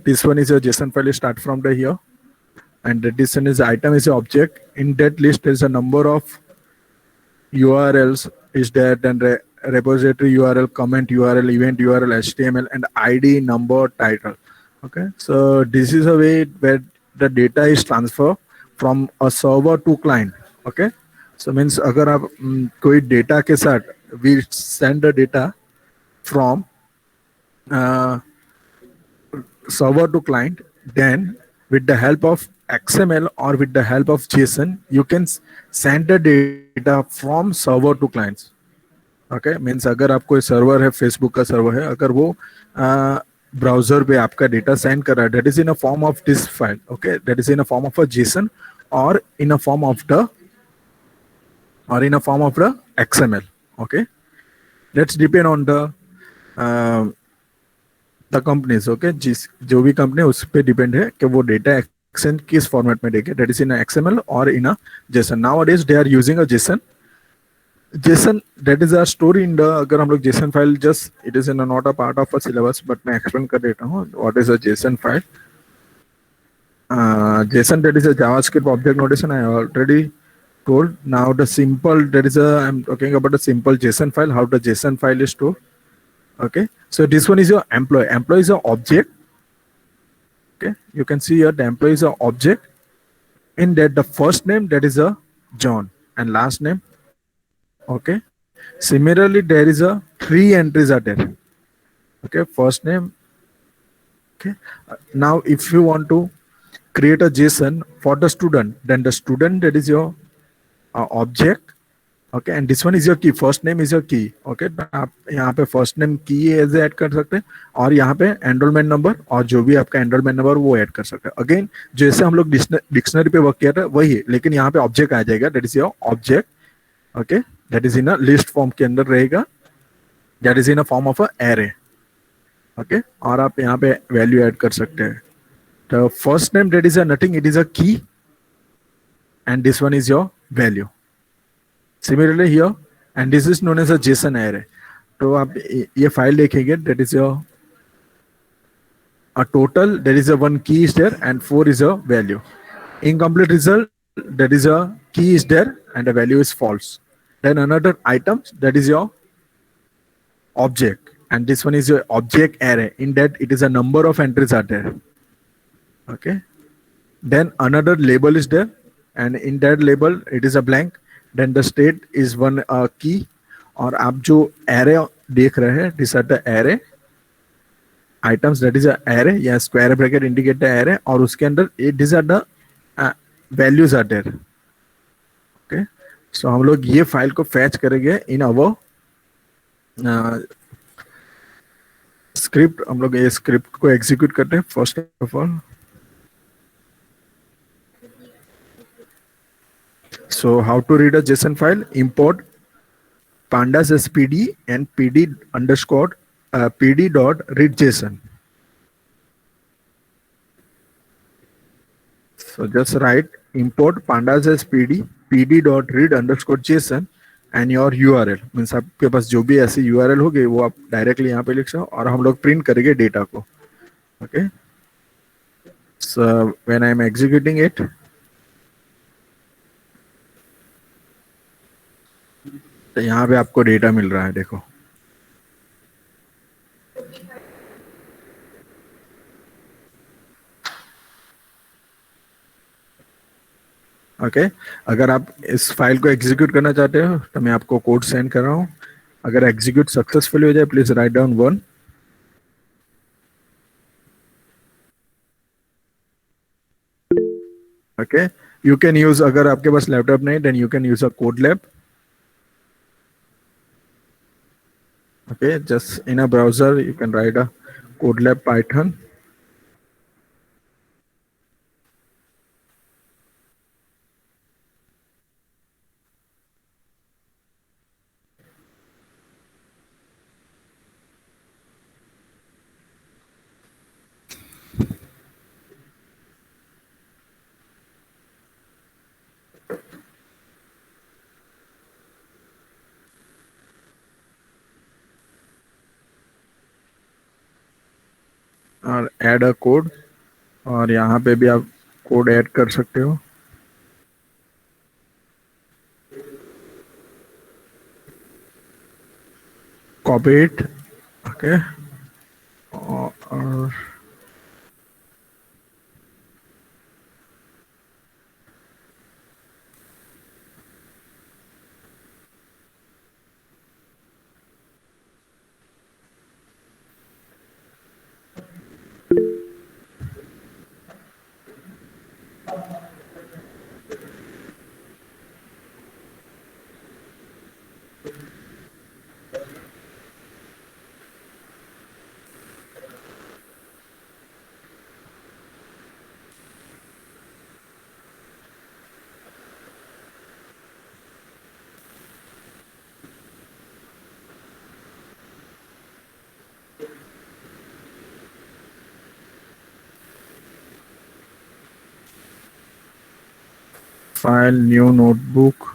this one is a JSON file start from the here, and this one is item is a object. In that list there is a number of URLs is there, then repository URL, comment URL, event URL, HTML, and ID, number, title. Okay, so this is a way where the data is transferred from a server to client. Okay, so means अगर आप कोई data के साथ we send the data from server to client, then with the help of XML or with the help of JSON, you can send the data from server to clients. Okay means अगर आप कोई server है, Facebook का server है, अगर वो browser पे आपका डेटा सेंड कर रहा है, that is in a form of this file. Okay, that is in a form of a JSON और in a form of the XML. Okay, let's depend on the companies. Okay, जो भी company उस पर depend है कि वो data exchange किस format में देखे, दैट इज इन XML और in a JSON. Now days they are using a JSON. JSON, that is a story in the, अगर हम लोग JSON file, just it is in a not a part of a syllabus, but मैं explain कर देता हूँ what is a JSON file. JSON, that is a JavaScript object notation. I already told. Now the simple, that is a, I'm talking about a simple JSON file, how the JSON file is stored. Okay, so this one is your employee. Employee is an object. Okay, you can see here the employee is an object. In that the first name, that is a John, and last name. Okay, similarly there is a 3 entries are there. Okay, first name. Okay, now if you want to create a JSON for the student, then the student, that is your object. Okay, and this one is your key. First name is your key. Okay, आप यहाँ पे first name key as add कर सकते हैं, और यहाँ पे enrolment number और जो भी आपका एनरोलमेंट नंबर वो ऐड कर सकते हैं. अगेन जैसे हम लोग डिक्शनरी पे वर्क किया था वही है, लेकिन यहाँ पे ऑब्जेक्ट आ जाएगा, that is your object. Okay, that is in a list form के अंदर रहेगा, that is in a form of a array. Okay, और आप यहाँ पे वैल्यू ऐड कर सकते हैं. तो first name, that is a nothing, it is a key, and this one is your value. Similarly here, and this is known as a JSON array. तो आप ये फाइल देखेंगे, that is your a total, there is a 1 key is there and 4 is a value. Incomplete result, that is a key is there and the value is false. Then another item, that is your object, and this one is your object array. In that it is a number of entries are there. Okay, then another label is there, and in that label it is a blank. Then the state is one key. और आप जो array देख रहे हैं, these are the array items, that is a array या square bracket indicate the array, और उसके अंदर these are the values are there. Okay, so हम लोग ये फाइल को fetch करेंगे in our स्क्रिप्ट. हम लोग ये स्क्रिप्ट को एग्जीक्यूट करते हैं. First of all, so how to read a JSON file? Import pandas spd and pd underscore pd dot read JSON. So just write import pandas spd pd dot read underscore JSON and your URL. Means आपके पास जो भी ऐसी URL होगी वो आप directly यहाँ पे लिख सकते हो, और हम लोग प्रिंट करेंगे डेटा को. Okay, so when I am executing it, तो यहाँ पे आपको डेटा मिल रहा है, देखो. ओके, अगर आप इस फाइल को एग्जीक्यूट करना चाहते हो तो मैं आपको कोड सेंड कर रहा हूँ. अगर एग्जीक्यूट सक्सेसफुल हो जाए, please write down 1. Okay, you can use, अगर आपके पास लैपटॉप नहीं, then you can use a code lab. okay, just in a browser you can write a codelab python. और ऐड अ कोड, और यहाँ पे भी आप कोड ऐड कर सकते हो। कॉपी इट, ओके, और file new notebook.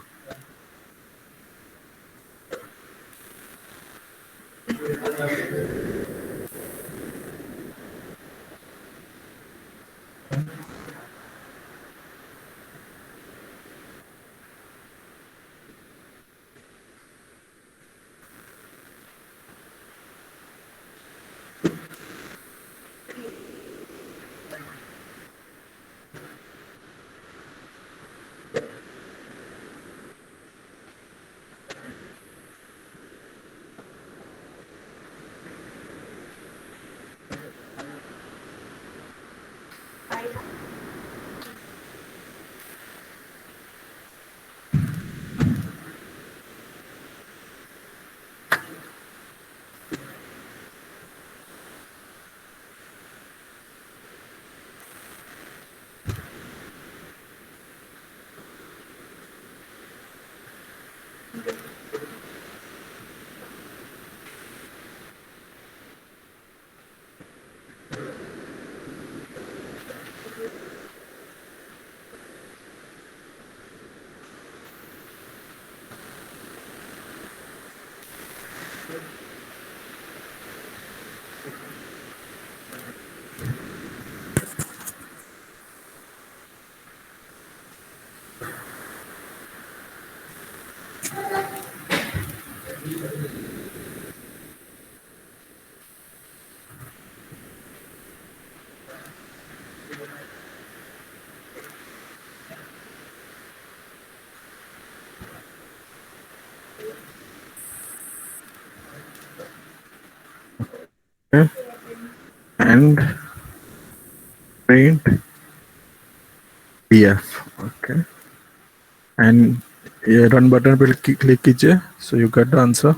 And print PF, okay, and ये रन बटन पे क्लिक कीजिए, so you get the answer.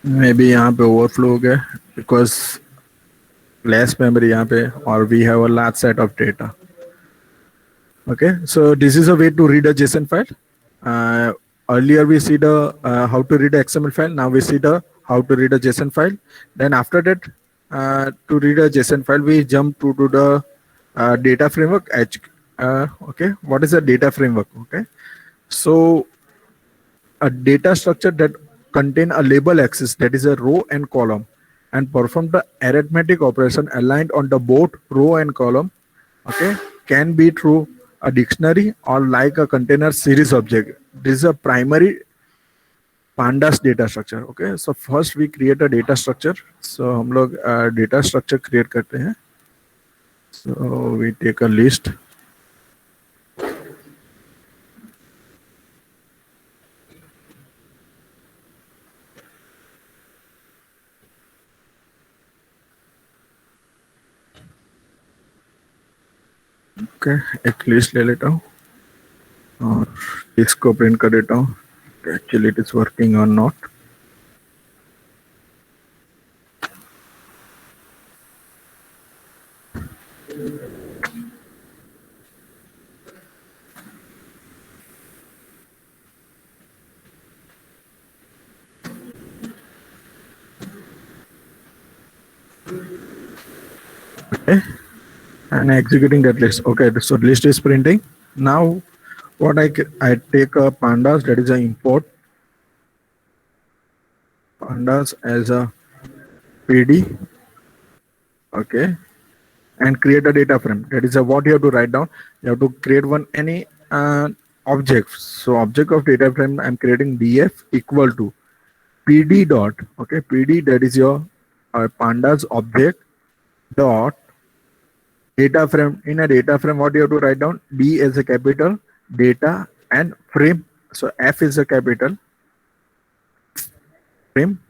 May be यहाँ पे ओवरफ्लो हो गया बिकॉज लेस मेमोरी यहाँ पे, और we have a large set of data. Okay, so this is a way to read a JSON file. Earlier we see the how to read a XML file. Now we see the how to read a JSON file. Then after that, to read a JSON file, we jump to the data framework. Okay, what is a data framework? Okay, so a data structure that contain a label axis, that is a row and column, and perform the arithmetic operation aligned on the both row and column, okay, can be through a dictionary or like a container series object. This is a primary pandas data structure. Okay, so first we create a data structure. So हम लोग data structure create करते हैं. So we take a list. Okay, एक list ले लेता हूँ और इसको प्रिंट कर देता हूँ एक्चुअली इट इज वर्किंग और not. Okay, and executing that list. Okay, so list is printing. Now, what I take a pandas, that is a import pandas as a PD. Okay, and create a data frame. That is a what you have to write down. You have to create one any object. So object of data frame, I'm creating df equal to pd dot. Okay, pd, that is your pandas object dot data frame. In a data frame, what you have to write down? D as a capital, data and frame. So F is a capital, frame,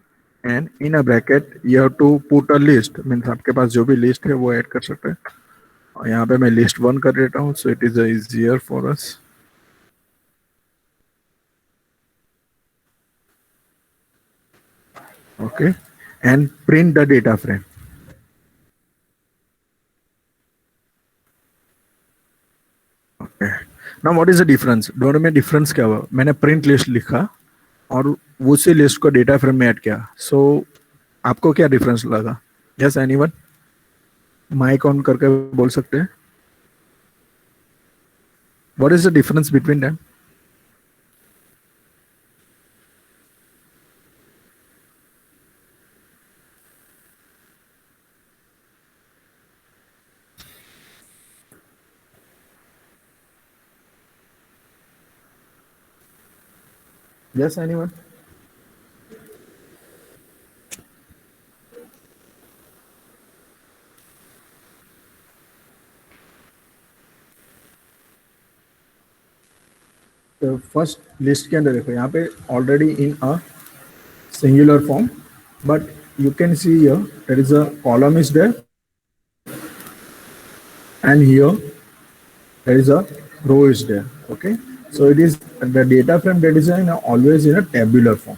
and in a bracket you have to put a list. Means आपके पास जो भी list है वो add कर सकते हैं. और यहाँ पे मैं list 1 कर देता हूँ. So it is easier for us. Okay, and print the data frame. Okay. Now what is the difference? दोनों में difference क्या हुआ? मैंने print list लिखा और उसी लिस्ट को डेटा फ्रेम में ऐड किया. सो आपको क्या डिफरेंस लगा? Yes anyone? माइक ऑन करके बोल सकते हैं. What is the difference between them? Yes anyone? तो फर्स्ट लिस्ट के अंदर देखो, यहाँ पे already in a singular form, but you can see here there is a column is there, and here there is a row is there. Okay, so it is the data frame that is always in a tabular form.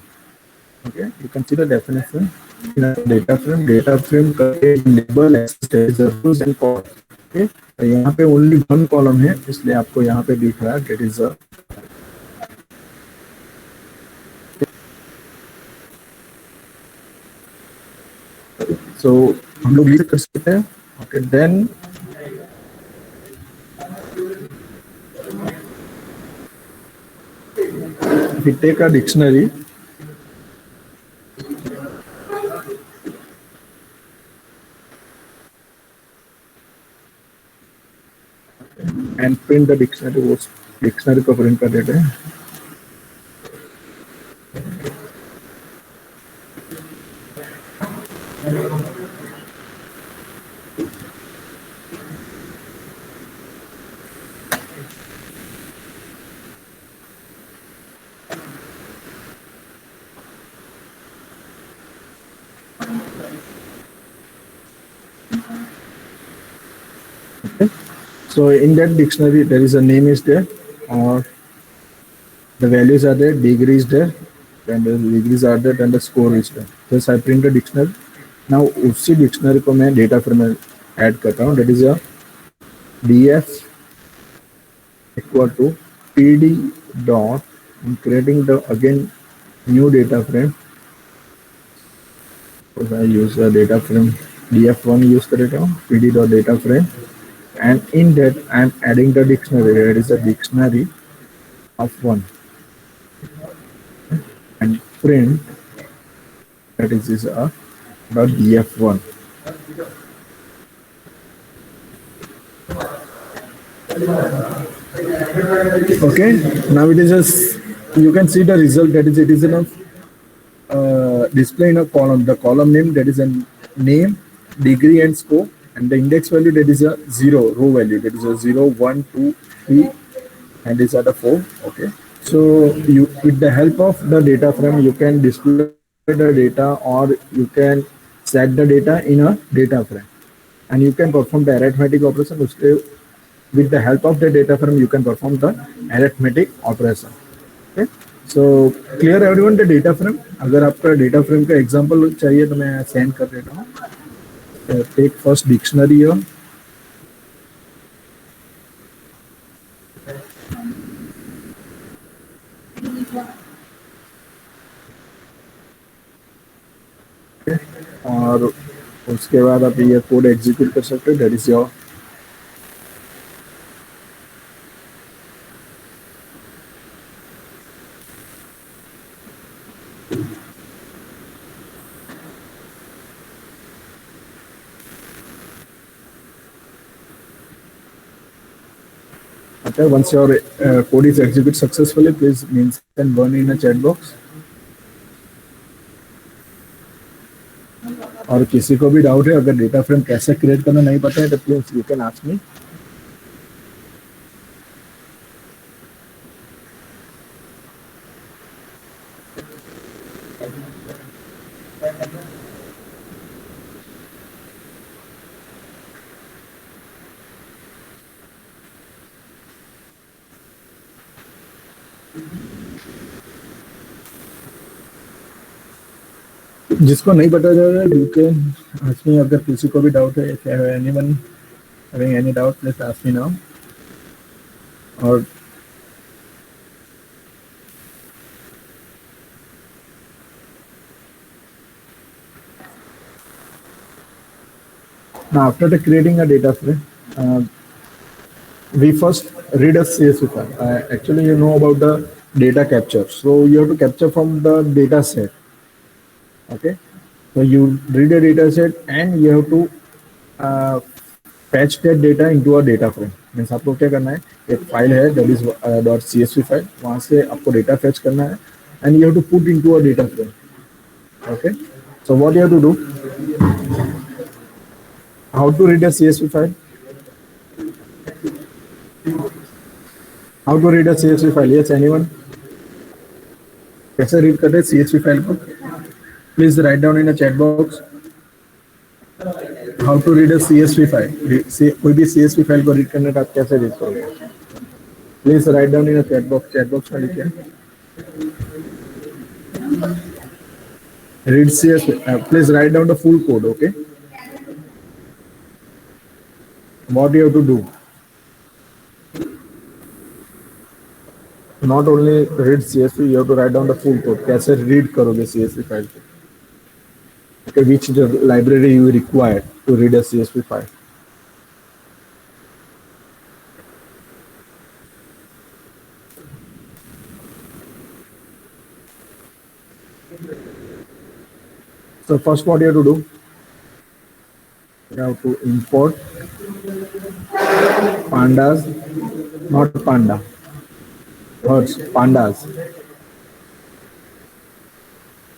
Okay, you can see the definition in a data frame. Data frame contains label, access, rows and columns. Okay, तो यहाँ पे only one column है, इसलिए आपको यहाँ पे दिख रहा है that is a. So हम लोग लीड कर सकते हैं. Okay, then we take a dictionary. And print the dictionary. वो dictionary को print कर देते हैं. Okay. So in that dictionary there is a name is there, or the values are there, degree is there, and the degrees are there, and the score is there. Just I print the dictionary. Now उसी dictionary को मैं data frame में add करता हूँ. That is a df equal to pd dot. I'm creating the again new data frame. So I use a data frame df1 use करता हूँ, pd dot data frame, and in that I'm adding the dictionary. There is a dictionary of 1, and print that is a dot df1. Okay, now it is just, you can see the result, that is it is in a display in a column. The column name, that is a name, degree and score, and the index value, that is a 0, row value, that is a 0, 1, 2, 3, and these are the 4. Okay, so you, with the help of the data frame, you can display the data, or you can set the data in a data frame, and you can perform the arithmetic operation. With the help of the data frame, you can perform the arithmetic operation. Okay, so clear everyone the data frame. अगर आपका data frame का example चाहिए तो मैं send कर देता हूँ. Take first dictionary here. उसके बाद आप ये कोड एग्जीक्यूट कर सकते हो. That is your okay. Once your code is executed successfully, please mention one in a chat box. और किसी को भी डाउट है, अगर डेटा फ्रेम कैसे क्रिएट करना नहीं पता है तो please you can ask me. जिसको नहीं पता जाएगा यू कैन आस्क मी. अगर किसी को भी डाउट है, if anyone having any doubt please ask me now. और now after the creating a data frame, we first read a CSV file. Actually, you know about the data capture, so you have to capture from the data set. Okay, so you read a data set and you have to fetch that data into a data frame. Means आपको क्या करना है, एक file है that is .csv file, वहां से आपको data fetch करना है and you have to put into a data frame. Okay, so what you have to do, how to read a CSV file, how to read a CSV file. Yes, anyone? कैसे read करते हैं CSV file को? Please write down in a chat box. How to read a CSV file. कोई भी CSV file को read करने का आप कैसे रीड करोगे? Please write down in a chat box. Chat box में लिखिए read CSV. Please write down the full code. Okay, what you have to do, not only read CSV, you have to write down the full code. कैसे read करोगे CSV file को? Okay, which library you require to read a CSV file. So first what you have to do, you have to import pandas, not panda, words, pandas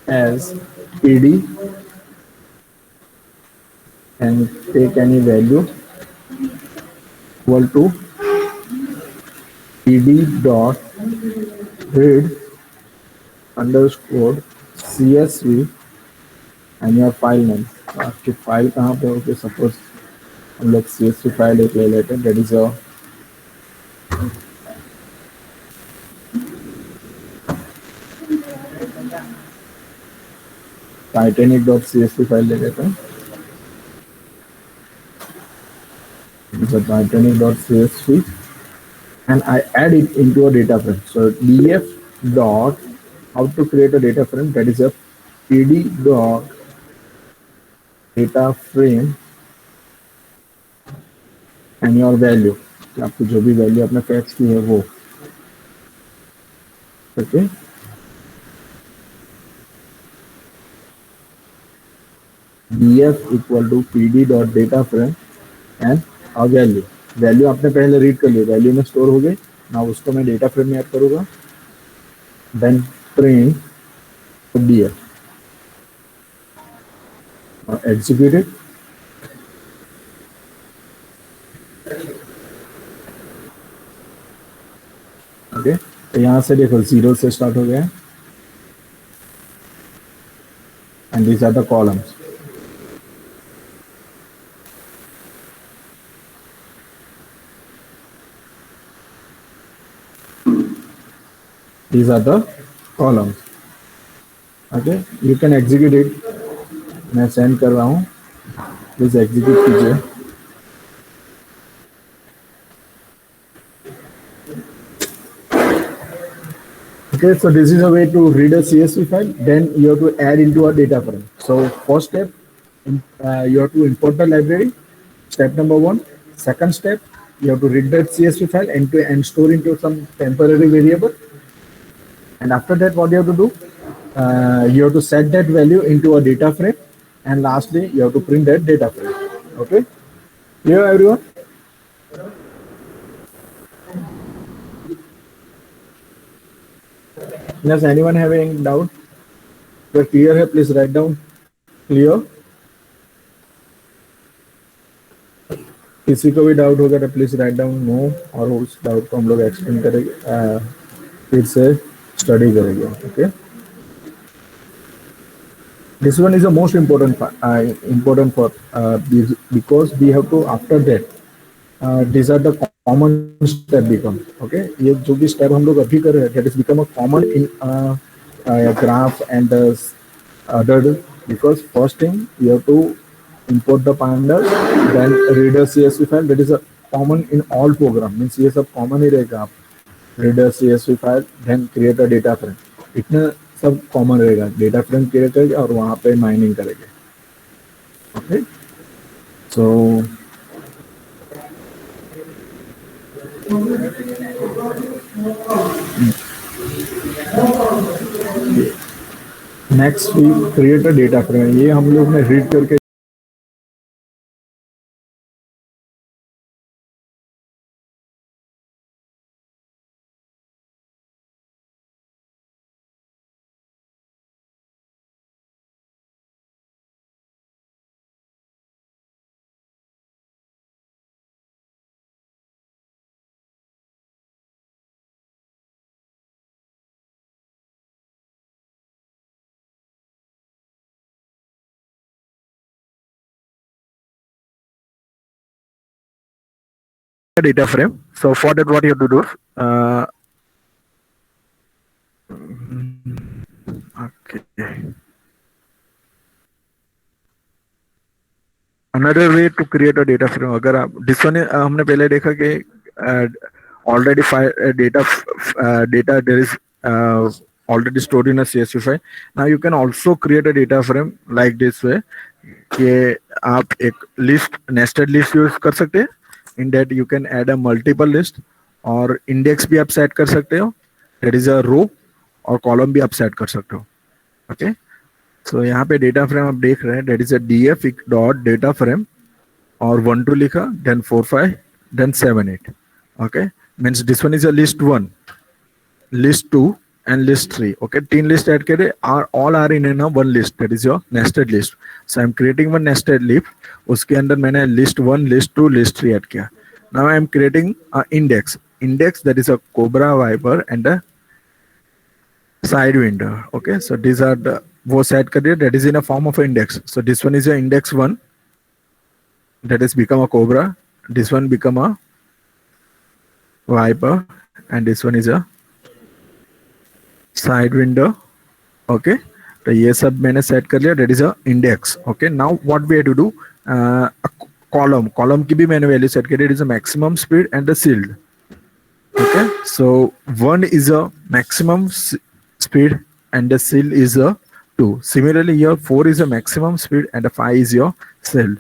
as pd and take any value equal to pd dot read underscore csv and your file name. आपकी file कहाँ पे होगी? Suppose हम लोग CSV file एक ले लेते हैं. That is your titanic.csv file ले लेते हैं. titanic.csv and I add it into a data frame. So df dot how to create a data frame, that is a pd dot data frame and your value. आपको जो भी value आपने fax की है वो. Okay, df equal to pd dot data frame and a value. Value आपने पहले read कर ली, वैल्यू में स्टोर हो गई ना, उसको मैं डेटा फ्रेम में ऐड करूंगा. Then print df execute it. Okay, तो यहाँ से देखो 0 से स्टार्ट हो गया and these are the columns. These are the columns. Okay, you can execute it. मैं सेंड कर रहा हूँ, प्लीज एग्जीक्यूट कीजिए. Okay, so this is a way to read a CSV file. Then you have to add into a data frame. So first step, you have to import the library. Step number one. Second step, you have to read that CSV file and store into some temporary variable. And after that, what you have to do? You have to set that value into a data frame. And lastly, you have to print that data frame. Okay? Clear, everyone? Does anyone having doubt? If clear है, please write down. Clear? किसी को भी doubt होगा तो please write down no, और उस doubt को हम लोग एक्सप्लेन करेंगे, फिर से स्टडी करेंगे. Okay, this one is the most important important for because we have to after that these are the common step become. Okay, ये जो भी step हम लोग अभी कर रहे हैं, that is become a common in graph and other, because first thing you have to import the pandas, then read a CSV file. That is a common in all program, means ये सब common ही रहेगा. आप read a CSV file, then create a data frame. इतना सब common रहेगा. Data frame create करेंगे और वहां पे माइनिंग करेंगे. Okay, so next we create a data frame. ये हम लोग ने रीड करके data frame. So for that, what you have to do? Okay. Another way to create a data frame. अगर आप this one हमने पहले देखा कि already data there is already stored in a CSV file. Now you can also create a data frame like this way. कि आप एक list nested list use कर सकते हैं. In that you can add a multiple list, और index भी आप set कर सकते हो. दैट इज अ रो, और कॉलम भी आप सेट कर सकते हो. ओके, सो यहाँ पे डेटा फ्रेम आप देख रहे हैं. That is a df dot data frame, और 1 2 लिखा, then 4 5, then 7 8. Okay, means this one is a list 1, list 2 and list 3. Okay, तीन list add करे, are all are in a one list, that is your nested list. So I'm creating one nested list. उसके अंदर मैंने list 1, list 2, list 3 add किया. Now I'm creating a index that is a cobra, viper and a side window. Okay, so these are the वो set कर दिया, that is in a form of index. So this one is your index 1, that is become a cobra. This one become a viper, and this one is a side window. Okay, तो ये सब मैंने set कर लिया. That is a index. Okay, now what we have to do, column की भी मैंने value set करी. It is a maximum speed and the sealed. Okay, so 1 is a maximum speed and the seal is a 2. Similarly, here 4 is a maximum speed and a 5 is your seal.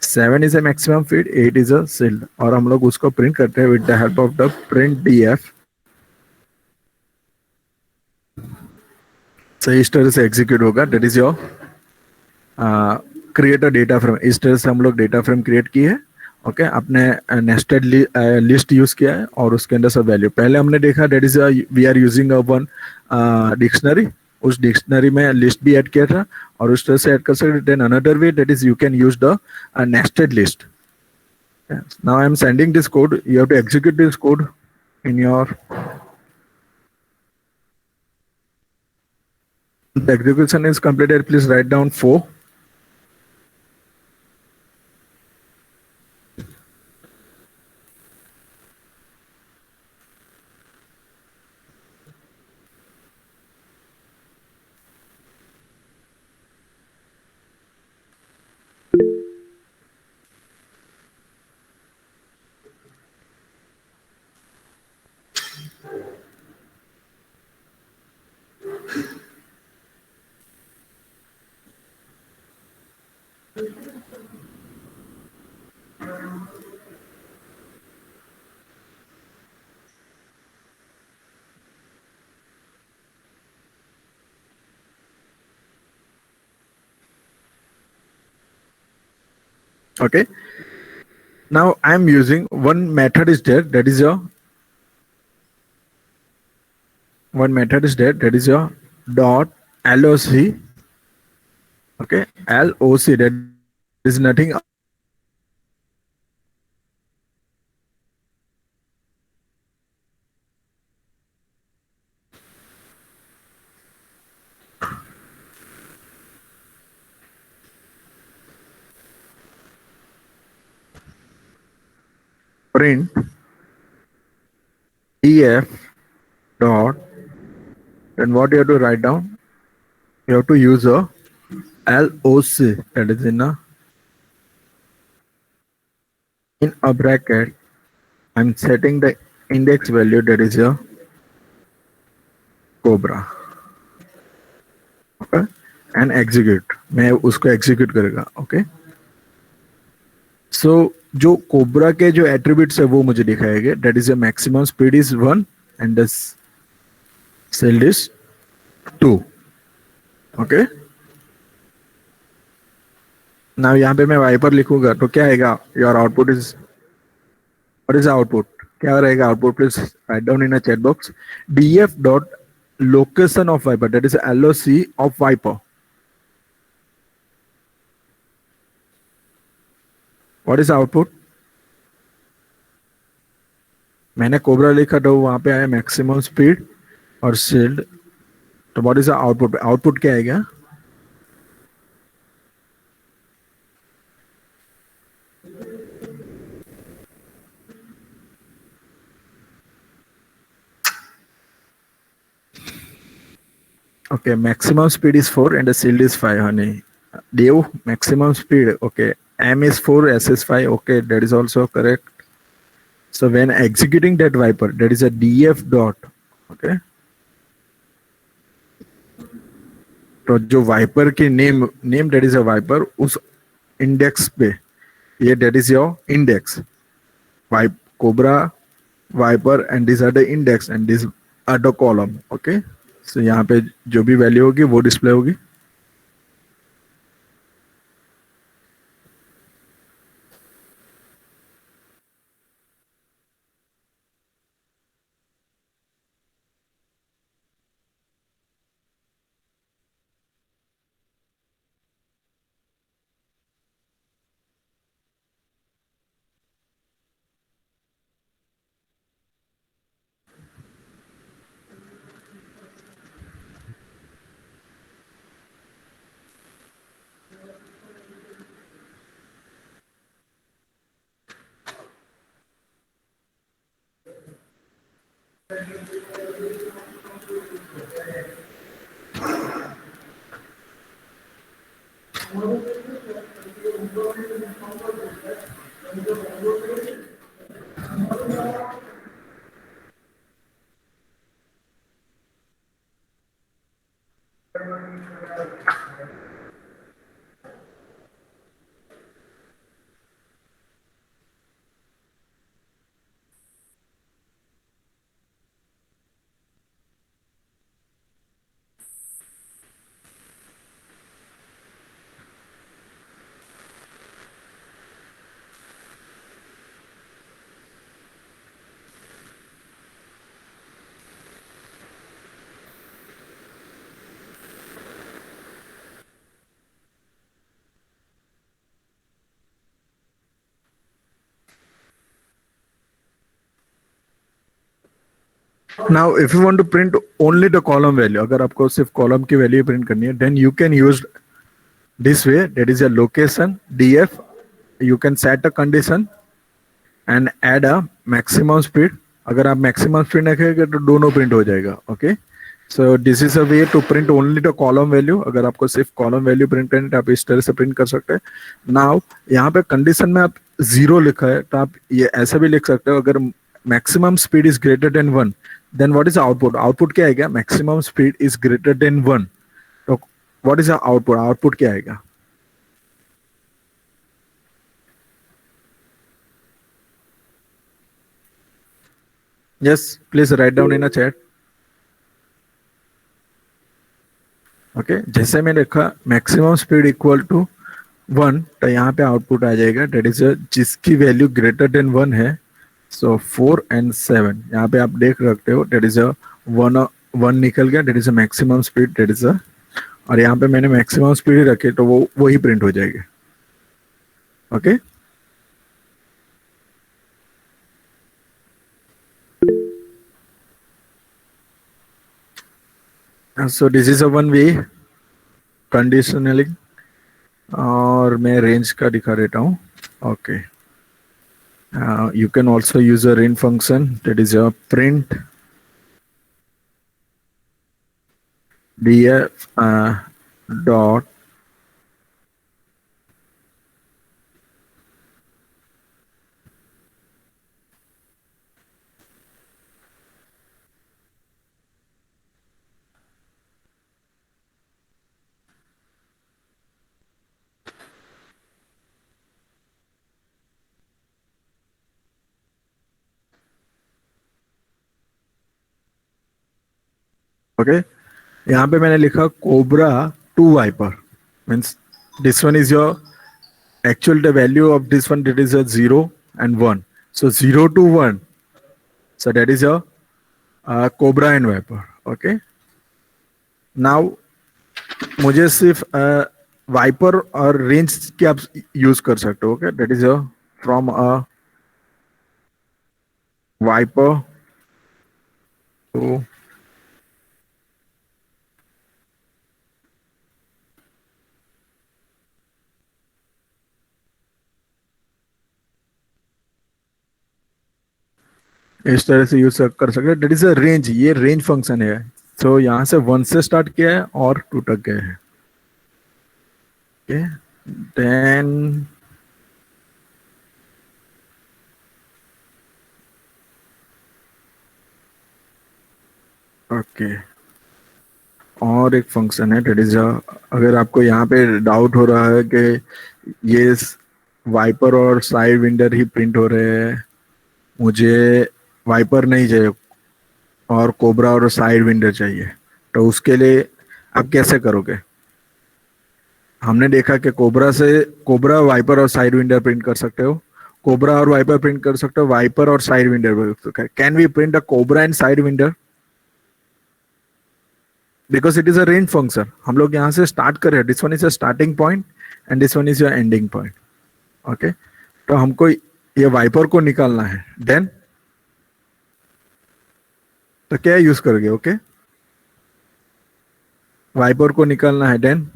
7 is a maximum speed, 8 is a seal. और हम लोग उसको print करते हैं with the help of the print df. सही इस तरह से एग्जीक्यूट होगा. That is your create a data frame. इस तरह से हम लोग डेटा फ्रेम क्रिएट की है. ओके, आपने नेस्टेड लिस्ट यूज किया है और उसके अंदर सब वैल्यू पहले हमने देखा. That is we are using a one dictionary. उस डिक्शनरी में लिस्ट भी ऐड किया था और उस तरह से ऐड कर सकते. Then another way, that is you can use the nested list. Now I am sending this code. You have to execute this code in your the execution is completed. Please write down 4. Okay. Now I'm using one method is there. That is your one method is there. That is your dot loc. Okay, loc. That is nothing other than your print df dot. Then what you have to write down? You have to use a loc. That is in a bracket. I'm setting the index value. That is your cobra. Okay, and execute. मैं उसको execute करेगा. Okay. सो जो cobra के जो attributes है वो मुझे दिखाएंगे. That is a maximum speed is 1 and the sealed is 2. Okay. Now यहाँ पे मैं वाइपर लिखूंगा तो क्या आएगा? Your output is, what is output? क्या रहेगा output? Please write down in a chat box. df dot location of viper, that is loc of viper. What is output? मैंने कोबरा लिखा तो वहां पे आया मैक्सिमम स्पीड और शील्ड. तो what is the output? Output क्या आएगा? Okay, maximum speed is 4 and the shield is 5, honey. Dev, maximum speed. Okay, M is 4, S is 5. Okay, that is also correct. So when executing that viper, that is a df dot. Okay. तो जो viper की name that is a viper उस index पे ये that is your index wipe cobra viper and this are the index and this are the column. Okay. So यहाँ पे जो भी वैल्यू होगी वो डिस्प्ले होगी. Now if you want to print only the column value, अगर आपको सिर्फ कॉलम की वैल्यू प्रिंट करनी है, then you can use this way. That is a location df. You can set a condition and add a maximum speed. अगर आप maximum speed रखेंगे तो दोनों प्रिंट हो जाएगा. Okay. So this is a way to print only the column value. अगर आपको सिर्फ कॉलम वैल्यू प्रिंट करनी है तो आप इस तरह से प्रिंट कर सकते हैं. नाउ यहाँ पे कंडीशन में आप 0 लिखा है तो आप ये ऐसा भी लिख सकते हो. अगर maximum speed is greater than 1 then what is output? Output क्या आएगा? Maximum speed is greater than 1. तो व्हाट इज आउटपुट? आउटपुट क्या आएगा? Yes, please write down in a chat. Okay, जैसे मैंने लिखा मैक्सिमम स्पीड इक्वल टू 1, तो यहाँ पे आउटपुट आ जाएगा डेट इज जिसकी वैल्यू ग्रेटर देन 1 है। सो 4 और 7 यहाँ पे आप देख रखते हो, डेट इज वन, 1 निकल गया, that is maximum speed, that is और यहाँ पे मैंने मैक्सिमम स्पीड ही रखी, तो वो वही प्रिंट हो जाएगी। Okay, so this is a one way conditioning, और मैं रेंज का दिखा देता हूँ। Okay, you can also use a range function, that is a print df dot okay, यहाँ पे मैंने लिखा cobra to viper, means this one is your actual the value of this one, that is a 0 and 1, so 0 to 1, so that is your cobra and viper. Okay, now मुझे सिर्फ wiper और range की आप use कर सकते हो। Okay, that is from a viper to इस तरह से यूज कर सकते हैं। दैट इज अ रेंज, ये रेंज फंक्शन है। तो यहाँ से 1 से स्टार्ट किया है और 2 तक गए हैं। ओके, देन ओके, और एक फंक्शन है दैट इज अगर आपको यहाँ पे डाउट हो रहा है कि ये वाइपर और साइड विंडर ही प्रिंट हो रहे हैं, मुझे वाइपर नहीं चाहिए और कोबरा और साइड विंडर चाहिए, तो उसके लिए आप कैसे करोगे? हमने देखा कि कोबरा वाइपर और साइड विंडर प्रिंट कर सकते हो, कोबरा और वाइपर प्रिंट कर सकते हो, वाइपर और side winder. Can we print a cobra and side winder? Because it is a range function. हम लोग यहाँ से स्टार्ट कर रहे हैं, this one is a starting point and this one is your ending point. Okay, तो हमको ये वाइपर को निकालना है, देन तो क्या यूज करोगे? ओके, वाइपर को निकालना है, then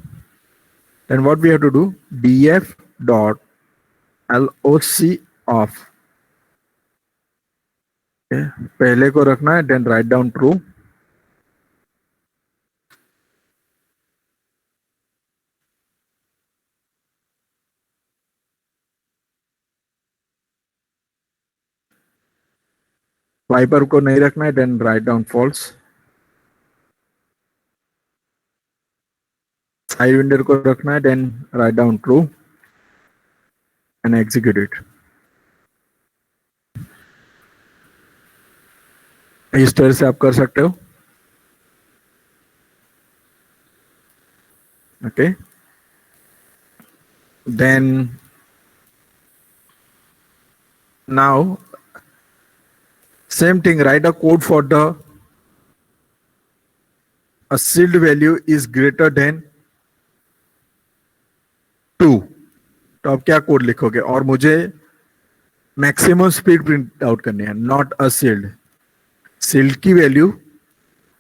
what we have to do, df dot loc of. पहले को रखना है, then write down true, viper को नहीं रखना है, then write down false, side winder को रखना है, then write down true and execute it. इस तरह से आप कर सकते हो। Okay, then now same thing, write a code for the a sealed value is greater than 2। तो आप क्या कोड लिखोगे? और मुझे मैक्सिमम स्पीड प्रिंट आउट करनी है, नॉट अ सील्ड। सील्ड की वैल्यू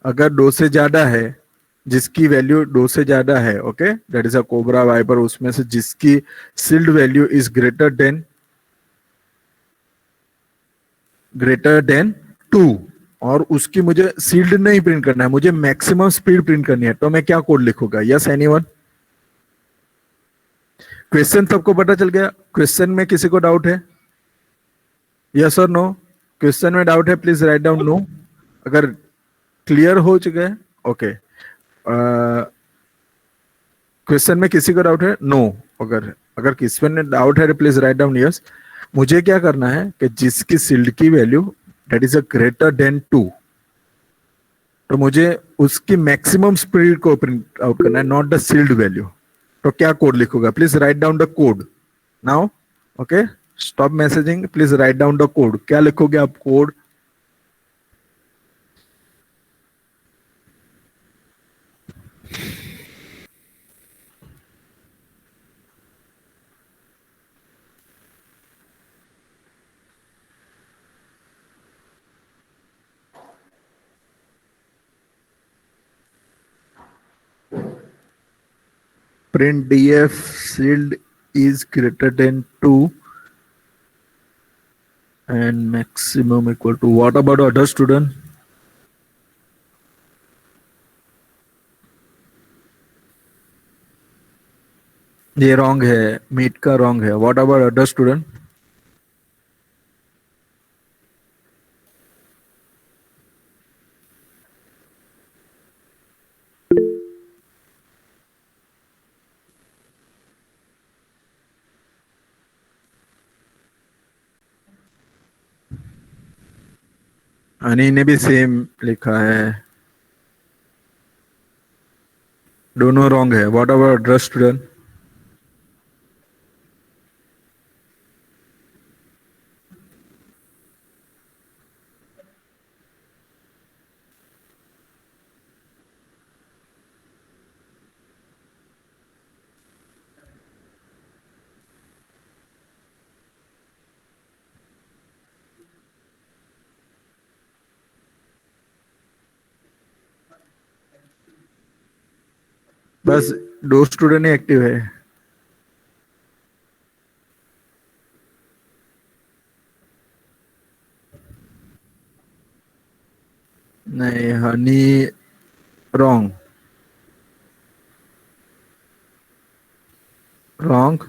अगर 2 से ज्यादा है, जिसकी वैल्यू 2 से ज्यादा है, okay, that is a cobra viper, उसमें से जिसकी sealed value is greater than 2, और उसकी मुझे सील्ड नहीं प्रिंट करना है, मुझे मैक्सिमम स्पीड प्रिंट करनी है, तो मैं क्या कोड लिखूंगा? Yes anyone? क्वेश्चन सबको पता चल गया? क्वेश्चन में किसी को डाउट है? यस और नो? क्वेश्चन में डाउट है, प्लीज राइट डाउन नो। अगर क्लियर हो चुके हैं, ओके। क्वेश्चन में किसी को डाउट है? नो। अगर अगर किसी में डाउट है, प्लीज राइट डाउन यस। मुझे क्या करना है कि जिसकी सील्ड की value that is a greater than 2, तो मुझे उसकी मैक्सिमम स्पीड को प्रिंट आउट करना है, नॉट द सील्ड वैल्यू. तो क्या कोड लिखूंगा? Please write down the code now. Okay, stop messaging, please write down the code. क्या लिखोगे आप code? Print df sealed is greater than 2 and maximum equal to. What about other student? ये wrong है, meet का wrong है. What about other student? अनी ने भी सेम लिखा है, दोनों रॉन्ग है. What about other student? बस 2 स्टूडेंट ही एक्टिव है. नहीं, हनी रॉन्ग. रॉन्ग.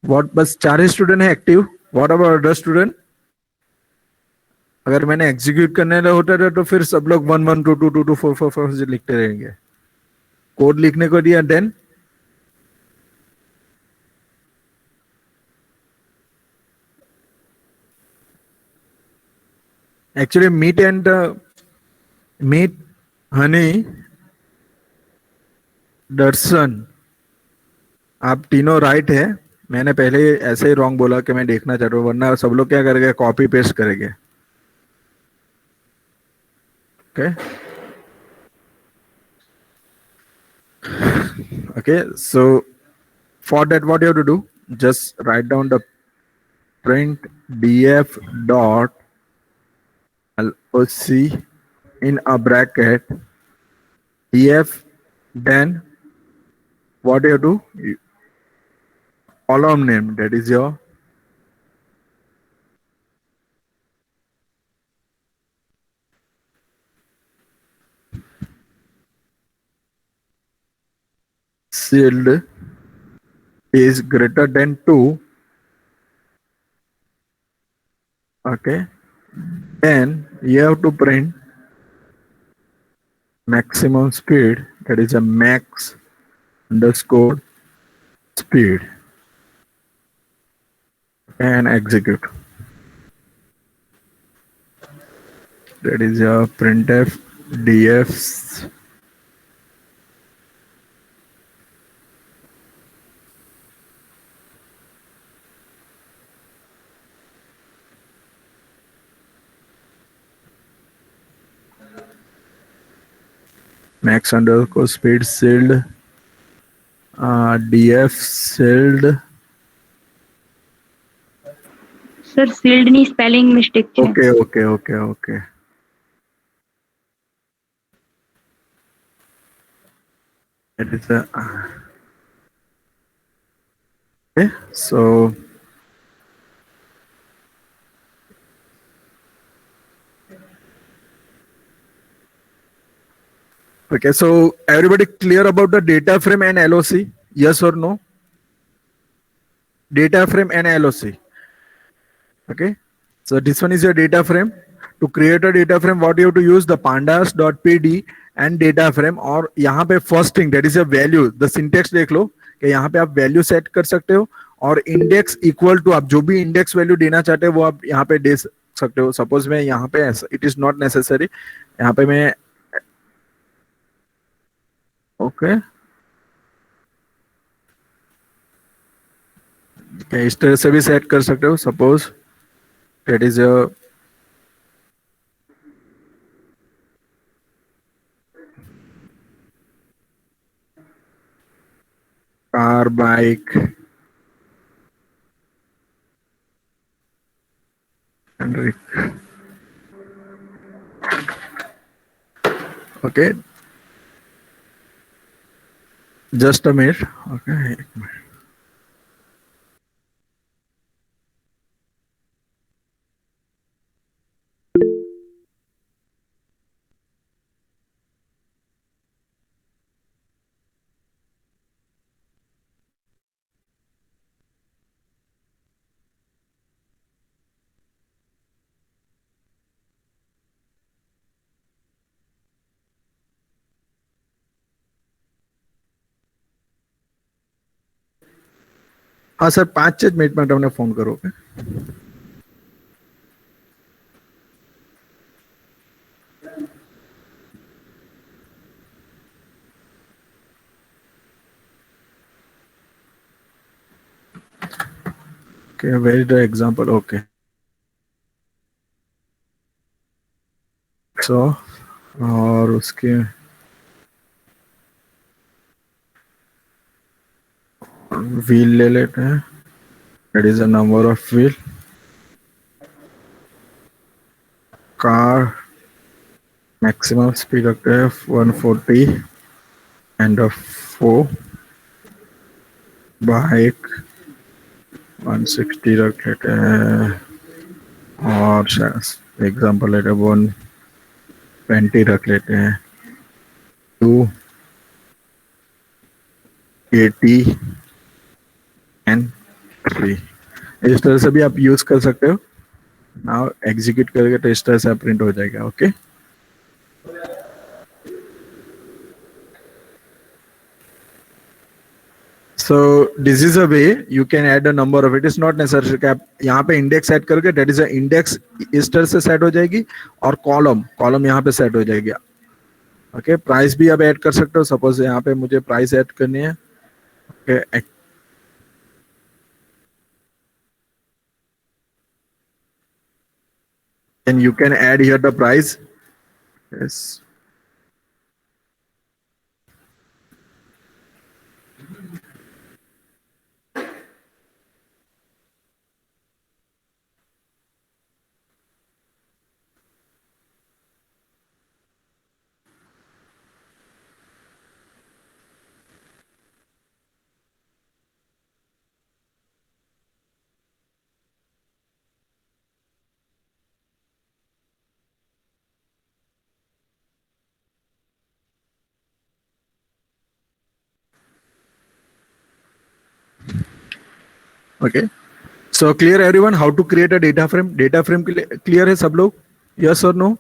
व्हाट? बस 4 ही स्टूडेंट है active. What about other student? अगर मैंने एग्जीक्यूट करने होता था तो फिर सब लोग 1 1 2 2 2 2 4 4 4 लिखते रहेंगे. कोड लिखने को दिया, देन एक्चुअली मीट हनी दर्शन, आप तीनों राइट है. मैंने पहले ऐसे ही रॉन्ग बोला कि मैं देखना चाहता हूँ, वरना सब लोग क्या करेंगे? कॉपी पेस्ट करेंगे. Okay okay, so for that what you have to do, just write down the print df dot loc in a bracket df, then what you do? Column name, that is your sealed is greater than 2. Okay, then you have to print maximum speed, that is a max underscore speed, and execute. That is your printf df max underscore speed sealed df sealed. Sir sealed नहीं, spelling mistake છે. Okay, okay, okay, okay. It is a okay, so okay, so everybody clear about the data frame and LOC? Yes or no? Data frame and LOC. Okay, so this one is your data frame. To create a data frame, what you have to use? The pandas.pd and data frame, और यहाँ पे first thing that is a value, the syntax देख लो कि यहाँ पे आप value set कर सकते हो, और इंडेक्स इक्वल टू, आप जो भी इंडेक्स वैल्यू देना चाहते हो वो आप यहाँ पे दे सकते हो। सपोज मैं यहाँ पे, इट इज नॉट नेसेसरी, यहाँ पे मैं, ओके इस तरह से भी सेट कर सकते हो। Suppose that is a car, bike and, okay just a minute, okay. हाँ सर, 5-6 मिनट में તમને ફોન કરો, okay. Okay, where is the example? Okay, so और उसके व्हील ले लेते हैं, that is the number of wheel. Car maximum speed रखते हैं 140 एंड 4, बाइक 160 रख लेते हैं, और एग्जाम्पल लेते हैं 120 रख लेते हैं, 280 एंड 3। इस तरह से भी आप यूज कर सकते हो। नाउ एग्जीक्यूट करके तो इस तरह से प्रिंट हो जाएगा, okay. So this is a way you can add a number of, it is not necessary कि आप यहाँ पे इंडेक्स सेट करके that is a इंडेक्स इस तरह से सेट हो जाएगी, और कॉलम कॉलम यहाँ पे सेट हो जाएगी, ओके। प्राइस भी आप ऐड कर सकते हो। सपोज यहाँ पे मुझे प्राइस ऐड करनी है, okay, and you can add here the price, yes, okay। So clear everyone how to create a data frame? Data frame clear है सब लोग? Yes or no?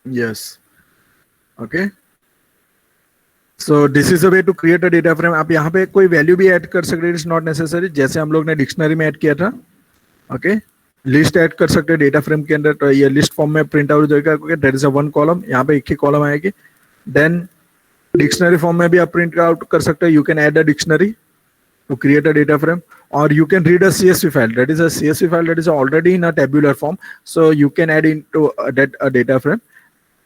Yes, okay। So this is a way to create a data frame. आप यहाँ पे कोई value भी add कर सकते हैं, इट्स नॉट नेसेसरी, जैसे हम लोग ने डिक्शनरी में ऐड किया था, ओके। लिस्ट ऐड कर सकते हैं डेटा फ्रेम के अंदर, तो ये लिस्ट फॉर्म में प्रिंट आउट हो जाएगा, क्योंकि that is a one column, यहाँ पे एक ही कॉलम आएगी। देन डिक्शनरी फॉर्म में भी आप प्रिंट आउट कर सकते हैं, you can add a dictionary to create a data frame, or you can read a CSV file, that is a CSV file that is already in a tabular form, so you can add into that a data frame,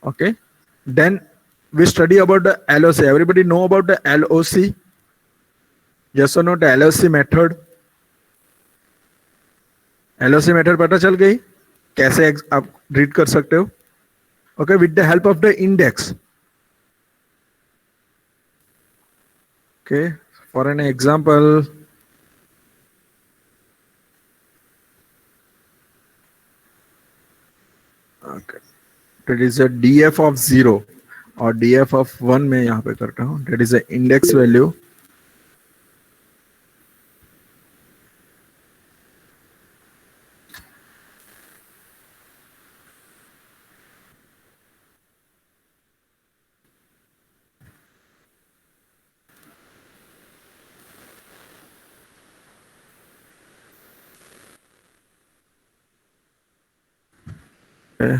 okay। Then we study about the LOC. Everybody know about the LOC? Yes or no? The LOC method, LOC method पता चल गई कैसे आप read कर सकते हो, okay, with the help of the index, okay। For an example, okay, that is a df of 0 और df of 1 में यहाँ पे करता हूँ, that is a index value, uh,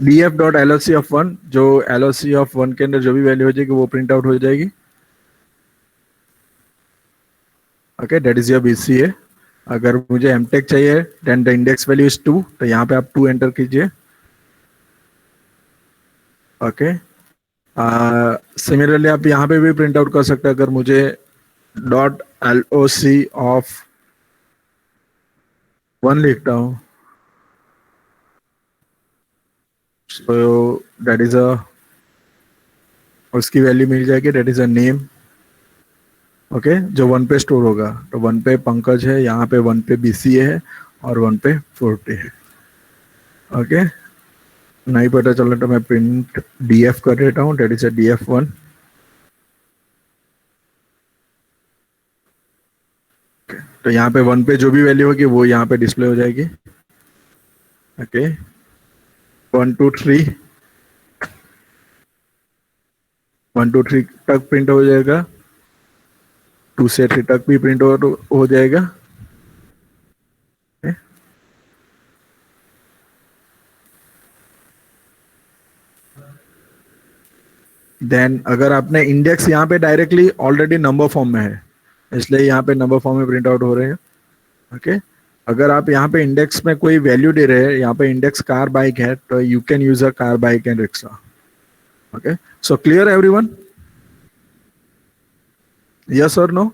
df dot LOC of one, जो एलओसी ऑफ वन के अंदर जो भी वैल्यू हो जाएगी वो प्रिंट आउट हो जाएगी. Okay, that is your BCA. अगर मुझे एमटेक चाहिए then the index value is 2, तो यहाँ पे आप 2 एंटर कीजिए. ओके, सिमिलरली आप यहाँ पे भी प्रिंट आउट कर सकते हैं. अगर मुझे डॉट एलओसी ऑफ 1 लिखता हूँ, सो दैट इज अ, उसकी वैल्यू मिल जाएगी, that is a name. Okay, जो 1 पे स्टोर होगा. तो 1 पे पंकज है, यहाँ पे 1 पे बीसीए है और 1 पे 40 है. ओके, नहीं पता चला तो मैं प्रिंट डीएफ कर देता हूँ, दैट इज अ df1. तो यहाँ पे 1 पे जो भी वैल्यू होगी वो यहाँ पे डिस्प्ले हो जाएगी. ओके, 1 2 3 1 2 3 तक प्रिंट हो जाएगा. 2 से 3 तक भी प्रिंट हो जाएगा. देन अगर आपने इंडेक्स यहाँ पे डायरेक्टली ऑलरेडी नंबर फॉर्म में है, इसलिए यहाँ पे नंबर फॉर्म में प्रिंट आउट हो रहे हैं. ओके, अगर आप यहाँ पे इंडेक्स में कोई वैल्यू दे रहे हैं, यहाँ पे इंडेक्स कार बाइक है, तो you can use a car bike and rickshaw. Okay, so clear everyone? Yes और नो?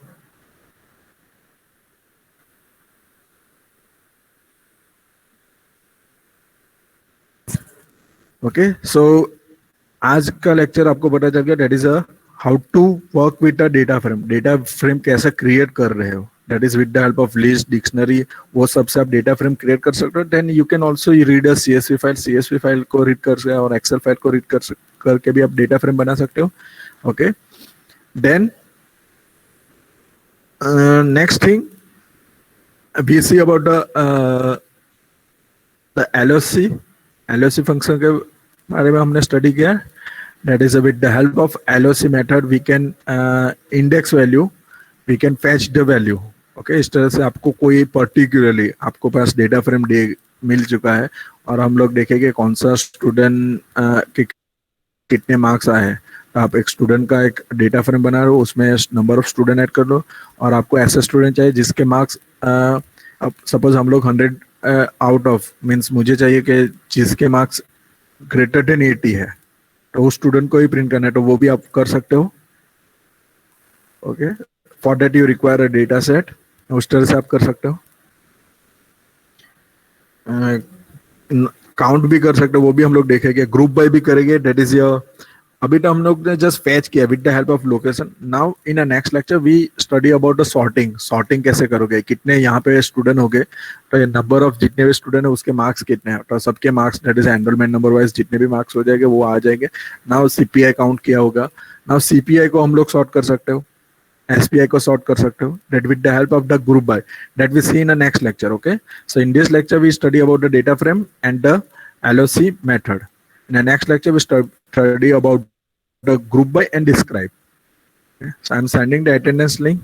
ओके, सो आज का लेक्चर आपको पता चल गया, that is a how to work with a data frame. Data frame कैसे क्रिएट कर रहे हो, that is with the help of list, dictionary, वो सबसे आप डेटा फ्रेम क्रिएट कर सकते हो. Then you can also read a CSV file, CSV file को रीड कर सकते हो और एक्सेल फाइल को रीड करके भी आप डेटा फ्रेम बना सकते हो. Okay, then next thing we see about the LOC function के बारे में हमने स्टडी किया. That is with the help of LOC method we can index value, we can fetch the value. Okay, इस तरह से आपको कोई पर्टिकुलरली आपको पास डेटा फ्रेम मिल चुका है और हम लोग देखेंगे कौन सा स्टूडेंट के कितने मार्क्स आए हैं. तो आप एक स्टूडेंट का एक डेटा फ्रेम बना रहे हो, उसमें नंबर ऑफ स्टूडेंट ऐड कर लो और आपको ऐसा स्टूडेंट चाहिए जिसके मार्क्स, अब सपोज हम लोग 100 आउट ऑफ मीन्स मुझे चाहिए कि जिसके मार्क्स ग्रेटर देन 80 है, तो उस स्टूडेंट को ही प्रिंट करना है, तो वो भी आप कर सकते हो. Okay, for that you require a data set, उस तरह से आप कर सकते हो. काउंट भी कर सकते हो, वो भी हम लोग देखेंगे. ग्रुप बाय भी करेंगे, दैट इज योर. अभी तो हम लोग ने जस्ट फैच किया with the help of location. Now in a next lecture we study about the sorting. Sorting कैसे करोगे, कितने यहाँ पे स्टूडेंट हो गए, तो नंबर ऑफ जितने भी स्टूडेंट है उसके मार्क्स कितने हैं, तो सबके marks that is enrolment number wise जितने भी मार्क्स हो जाएंगे वो आ जाएंगे. नाउ सीपीआई काउंट किया होगा. नाउ सीपीआई को हम लोग सॉर्ट कर सकते हो, SPI को सॉर्ट कर सकते हो, that with the help of the group by, that we see in the next lecture. Okay, so in this lecture we study about the data frame and the LOC method. In the next lecture we study about the group by and describe. Okay? So I'm sending the attendance link.